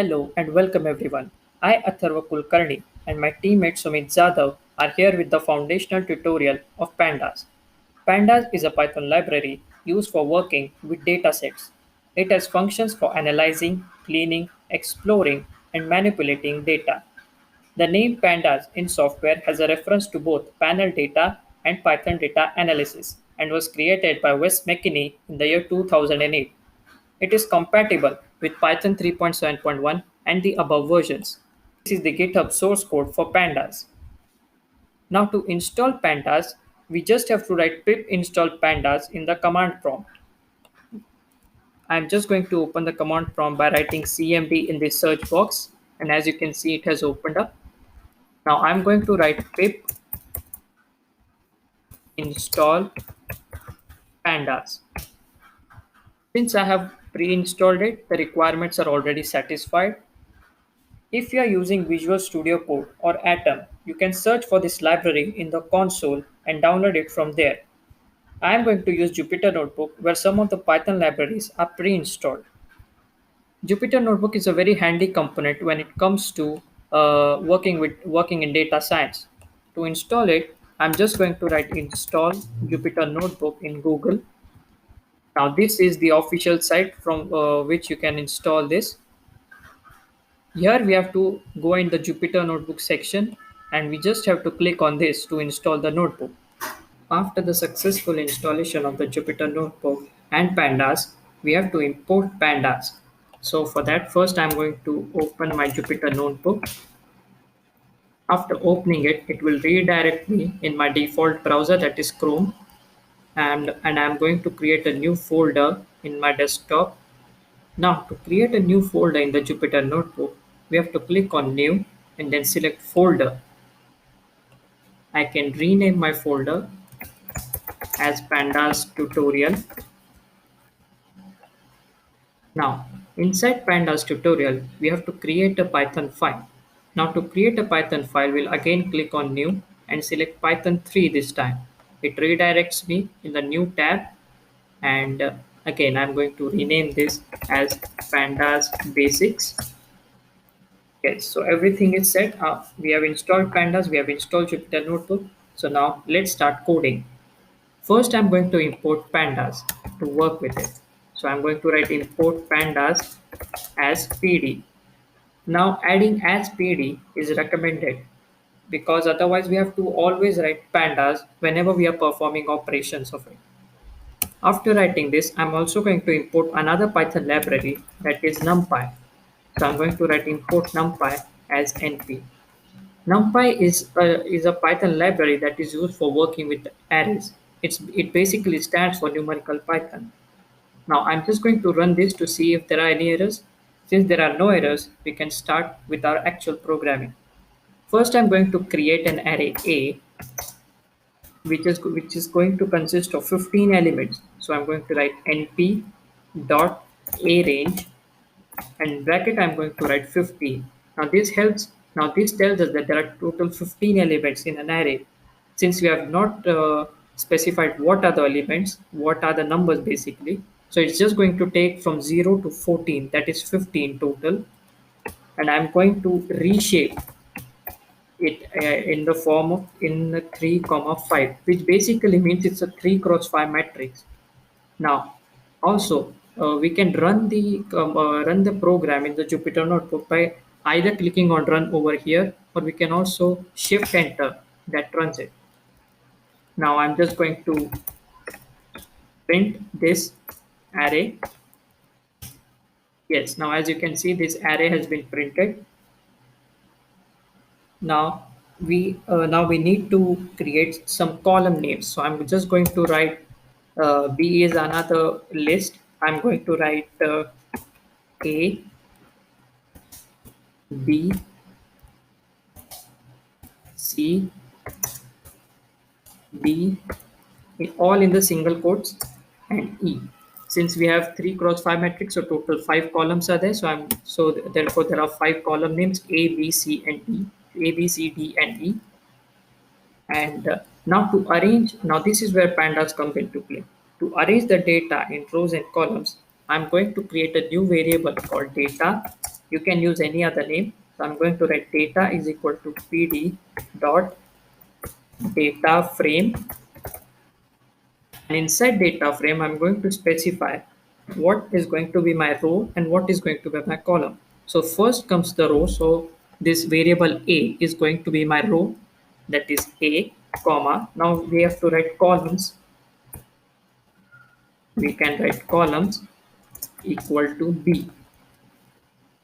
Hello and welcome everyone. I, Atharva Kulkarni, and my teammate Sumit Zadav are here with the foundational tutorial of Pandas. Pandas is a Python library used for working with datasets. It has functions for analyzing, cleaning, exploring, and manipulating data. The name Pandas in software has a reference to both panel data and Python data analysis and was created by Wes McKinney in the year 2008. It is compatible with Python 3.7.1 and the above versions. This is the GitHub source code for Pandas. Now to install Pandas, we just have to write pip install pandas in the command prompt. I'm just going to open the command prompt by writing cmd in the search box, and as you can see it has opened up. Now I'm going to write pip install pandas. Since I have pre-installed it, the requirements are already satisfied. If you are using Visual Studio Code or Atom, you can search for this library in the console and download it from there. I am going to use Jupyter Notebook where some of the Python libraries are pre-installed. Jupyter Notebook is a very handy component when it comes to working in data science. To install it, I'm just going to write install Jupyter Notebook in Google. Now this is the official site from which you can install this. Here we have to go in the Jupyter Notebook section and we just have to click on this to install the notebook. After the successful installation of the Jupyter Notebook and Pandas, we have to import Pandas. So for that, first I'm going to open my Jupyter Notebook. After opening it, it will redirect me in my default browser, that is Chrome, and I'm going to create a new folder in my desktop. Now to create a new folder in the Jupyter Notebook, we have to click on New and then select Folder. I can rename my folder as Pandas Tutorial. Now inside Pandas Tutorial, we have to create a Python file. Now to create a Python file, we'll again click on New and select Python 3 this time. It redirects me in the new tab, and again I'm going to rename this as Pandas Basics. Yes, so everything is set up. We have installed Pandas, we have installed Jupyter Notebook. So now let's start coding. First, I'm going to import Pandas to work with it. So I'm going to write import Pandas as PD. Now adding as PD is recommended because otherwise we have to always write Pandas whenever we are performing operations of it. After writing this, I'm also going to import another Python library, that is NumPy. So I'm going to write import NumPy as NP. NumPy is a Python library that is used for working with arrays. It basically stands for numerical Python. Now I'm just going to run this to see if there are any errors. Since there are no errors, we can start with our actual programming. First, I'm going to create an array A, which is going to consist of 15 elements. So I'm going to write np dot a range, and bracket I'm going to write 15. Now this tells us that there are total 15 elements in an array. Since we have not specified what are the elements, what are the numbers basically, so it's just going to take from 0 to 14, that is 15 total, and I'm going to reshape it in the form of in 3 comma 5, which basically means it's a 3 cross 5 matrix. Now also we can run the program in the Jupyter Notebook by either clicking on run over here, or we can also shift enter, that runs it. Now I'm just going to print this array. Yes, now as you can see, this array has been printed. Now we need to create some column names. So I'm just going to write B is another list. I'm going to write A, B, C, D, all in the single quotes, and E. Since we have 3 cross 5 matrix, so total 5 columns are there. So therefore there are 5 column names A, B, C, and E. A, B, C, D, and E. And now to arrange, now this is where Pandas comes into play. To arrange the data in rows and columns, I'm going to create a new variable called data You can use any other name. So I'm going to write data is equal to pd dot data frame, and inside data frame I'm going to specify what is going to be my row and what is going to be my column. So first comes the row, so this variable a is going to be my row, that is a comma. Now we have to write columns. We can write columns equal to b.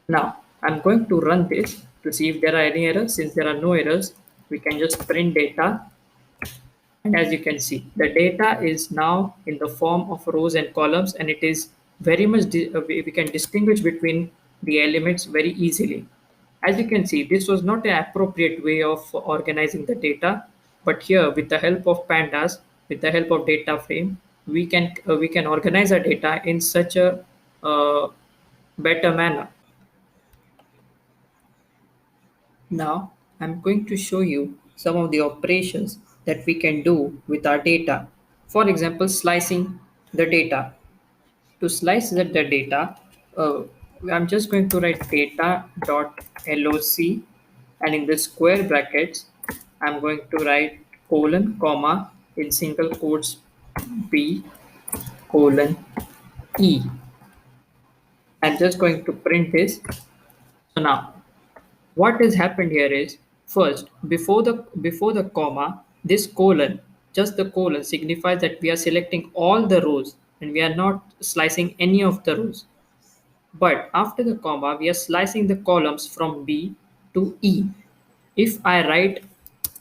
Now I'm going to run this to see if there are any errors. Since there are no errors, we can just print data. And as you can see, the data is now in the form of rows and columns, and it is very much, we can distinguish between the elements very easily. As you can see, this was not an appropriate way of organizing the data, but here with the help of pandas, with the help of data frame, we can organize our data in such a uh, better manner. Now, I'm going to show you some of the operations that we can do with our data. For example, slicing the data. To slice the data, uh, I'm just going to write data.loc, and in the square brackets, I'm going to write colon, comma, in single quotes, b colon e. I'm just going to print this. So now what has happened here is, first, before the comma, this colon, just the colon signifies that we are selecting all the rows and we are not slicing any of the rows. But after the comma, we are slicing the columns from B to E. If I write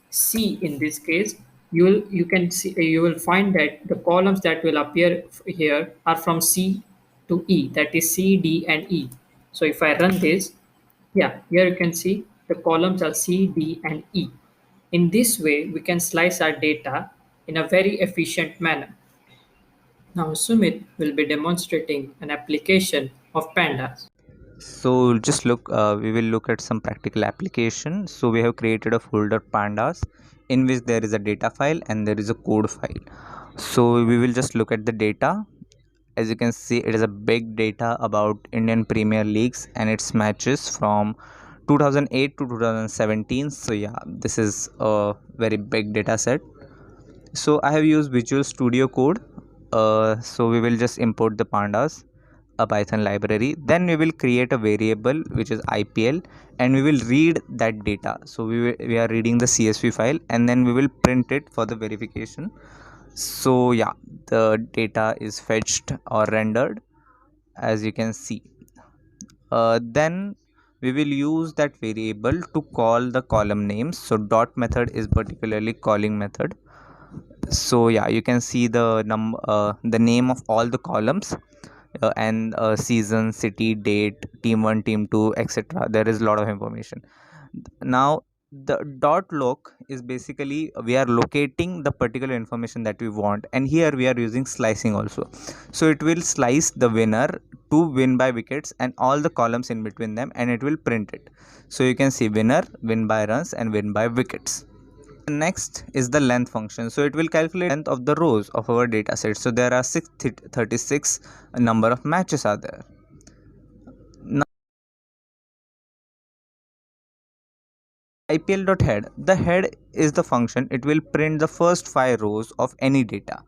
C in this case, you will find that the columns that will appear here are from C to E, that is C, D, and E. So if I run this, yeah, here you can see the columns are C, D, and E. In this way, we can slice our data in a very efficient manner. Now, Sumit will be demonstrating an application of pandas. So just look, we will look at some practical application. So we have created a folder pandas in which there is a data file and there is a code file. So we will just look at the data. As you can see, it is a big data about Indian Premier Leagues and its matches from 2008 to 2017. So yeah, this is a very big data set. So I have used Visual Studio Code. So we will just import the pandas, a Python library. Then we will create a variable which is IPL, and we will read that data. So we are reading the CSV file, and then we will print it for the verification. So yeah, the data is fetched or rendered, as you can see. Then we will use that variable to call the column names. So dot method is particularly calling method. So yeah, you can see the name of all the columns, and season, city, date, team 1, team 2, etc. There is a lot of information. Now the dot loc is basically we are locating the particular information that we want, and here we are using slicing also. So it will slice the winner to win by wickets and all the columns in between them, and it will print it. So you can see winner, win by runs, and win by wickets. Next is the length function. So it will calculate length of the rows of our data set. So there are 636 number of matches are there. Now IPL.head, the head is the function. It will print the first 5 rows of any data.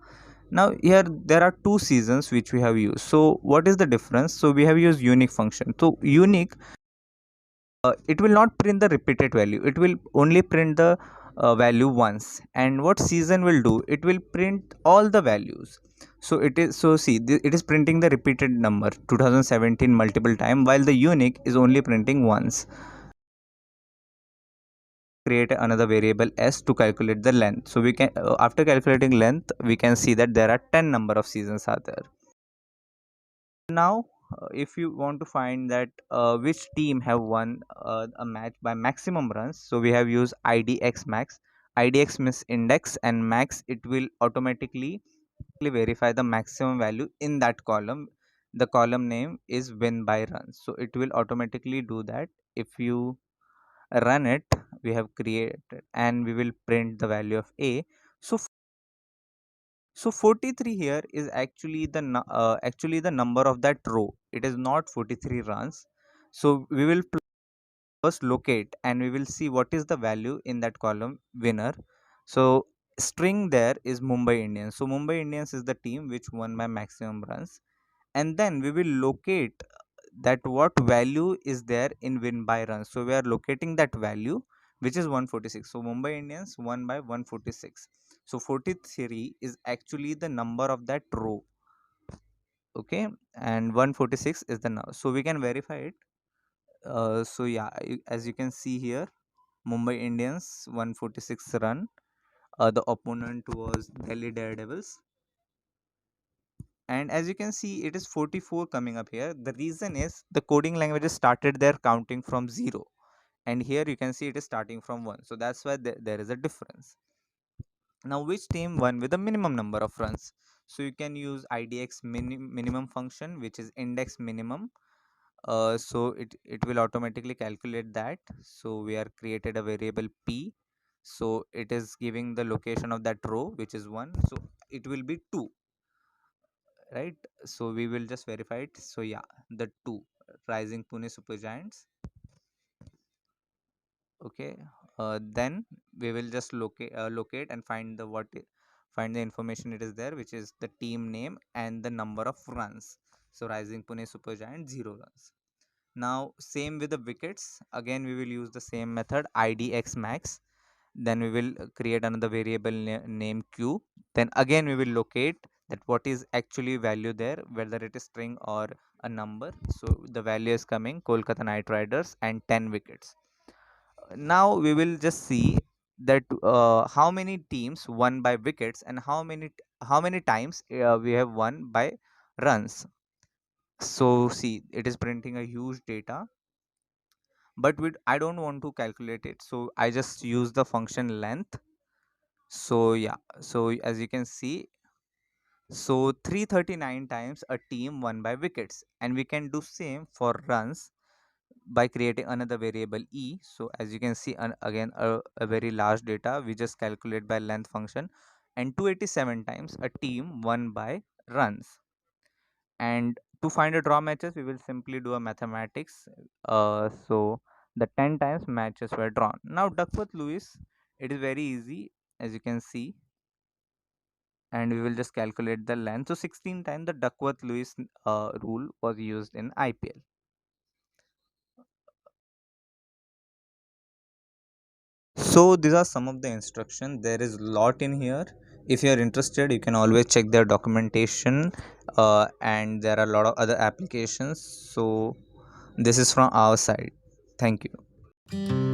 Now here there are two seasons which we have used. So what is the difference? So we have used unique function. So unique, it will not print the repeated value, it will only print the value once. And what season will do, it will print all the values. So it is, so see, it is printing the repeated number 2017 multiple time, while the unique is only printing once. Create another variable s to calculate the length. So we can, after calculating length, we can see that there are 10 number of seasons are there. Now if you want to find that which team have won a match by maximum runs, so we have used idx max. Idx means index, and max, it will automatically verify the maximum value in that column. The column name is win by runs, so it will automatically do that. If you run it, we have created, and we will print the value of a. So 43 here is actually actually the number of that row. It is not 43 runs. So we will first locate and we will see what is the value in that column winner. So string there is Mumbai Indians. So Mumbai Indians is the team which won by maximum runs, and then we will locate that what value is there in win by runs. So we are locating that value which is 146. So Mumbai Indians won by 146. So 43 is actually the number of that row. Okay, and 146 is the now. So we can verify it. So yeah, as you can see here, Mumbai Indians 146 run. The opponent was Delhi Daredevils, and as you can see it is 44 coming up here. The reason is the coding languages started their counting from 0, and here you can see it is starting from 1, so that's why there is a difference. Now which team won with the minimum number of runs? So you can use idx minimum function, which is index minimum. So it will automatically calculate that. So we are created a variable p, so it is giving the location of that row which is 1, so it will be 2, right? So we will just verify it. So yeah, the 2, Rising Pune Super Giants. Okay, then we will just locate and find find the information it is there, which is the team name and the number of runs. So Rising Pune Super Giants 0 runs. Now same with the wickets, again we will use the same method idx max. Then we will create another variable name q. Then again we will locate that what is actually value there, whether it is string or a number. So the value is coming Kolkata Knight Riders and 10 wickets. Now we will just see that how many teams won by wickets and how many times we have won by runs. So see, it is printing a huge data, but I don't want to calculate it, so I just use the function length. So yeah, so as you can see, so 339 times a team won by wickets, and we can do same for runs by creating another variable e. So as you can see, again a very large data we just calculate by length function, and 287 times a team won by runs. And to find a draw matches, we will simply do a mathematics. So the 10 times matches were drawn. Now Duckworth Lewis, it is very easy, as you can see, and we will just calculate the length. So 16 times the Duckworth Lewis rule was used in IPL. So these are some of the instruction. There is lot in here. If you are interested, you can always check their documentation, and there are a lot of other applications. So this is from our side. Thank you.